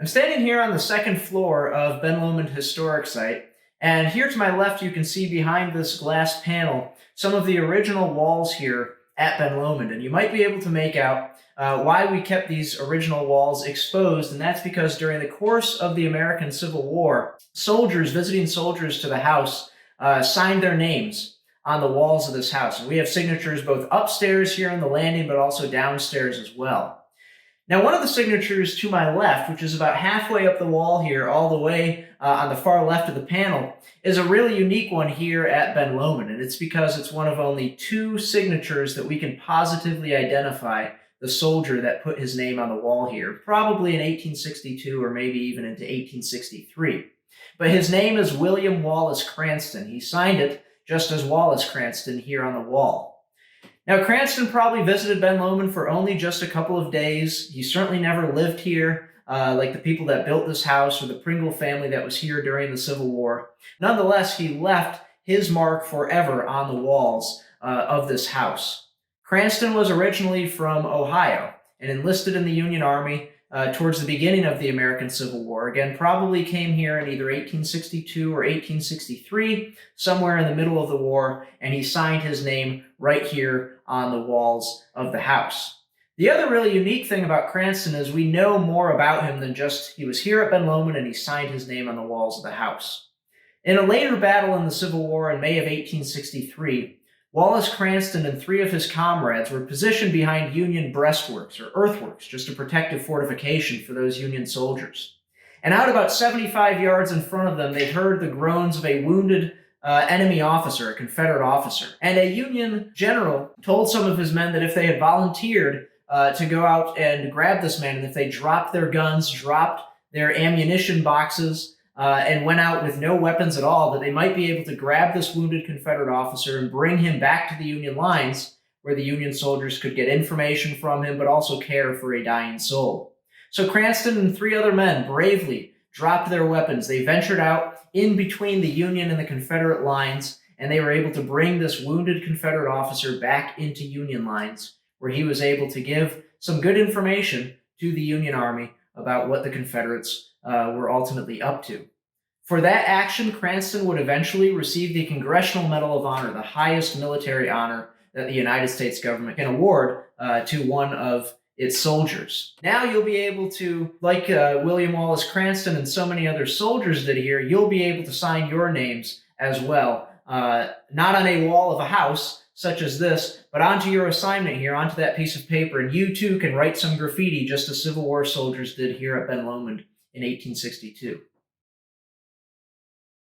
I'm standing here on the second floor of Ben Lomond Historic Site, and here to my left you can see behind this glass panel some of the original walls here at Ben Lomond, and you might be able to make out why we kept these original walls exposed, and that's because during the course of the American Civil War, visiting soldiers to the house, signed their names on the walls of this house. And we have signatures both upstairs here on the landing, but also downstairs as well. Now, one of the signatures to my left, which is about halfway up the wall here, all the way on the far left of the panel, is a really unique one here at Ben Lomond, and it's because it's one of only two signatures that we can positively identify the soldier that put his name on the wall here, probably in 1862 or maybe even into 1863. But his name is William Wallace Cranston. He signed it just as Wallace Cranston here on the wall. Now, Cranston probably visited Ben Lomond for only just a couple of days. He certainly never lived here, like the people that built this house or the Pringle family that was here during the Civil War. Nonetheless, he left his mark forever on the walls of this house. Cranston was originally from Ohio and enlisted in the Union Army towards the beginning of the American Civil War. Again, probably came here in either 1862 or 1863, somewhere in the middle of the war, and he signed his name right here on the walls of the house. The other really unique thing about Cranston is we know more about him than just he was here at Ben Lomond and he signed his name on the walls of the house. In a later battle in the Civil War in May of 1863, Wallace Cranston and three of his comrades were positioned behind Union breastworks, or earthworks, just a protective fortification for those Union soldiers. And out about 75 yards in front of them, they heard the groans of a wounded enemy officer, a Confederate officer. And a Union general told some of his men that if they had volunteered to go out and grab this man, and if they dropped their guns, dropped their ammunition boxes, and went out with no weapons at all, that they might be able to grab this wounded Confederate officer and bring him back to the Union lines, where the Union soldiers could get information from him, but also care for a dying soul. So Cranston and three other men bravely dropped their weapons. They ventured out in between the Union and the Confederate lines, and they were able to bring this wounded Confederate officer back into Union lines, where he was able to give some good information to the Union Army about what the Confederates were ultimately up to. For that action, Cranston would eventually receive the Congressional Medal of Honor, the highest military honor that the United States government can award to one of its soldiers. Now you'll be able to, like William Wallace Cranston and so many other soldiers did here, you'll be able to sign your names as well, not on a wall of a house such as this, but onto your assignment here, onto that piece of paper, and you too can write some graffiti just as Civil War soldiers did here at Ben Lomond in 1862.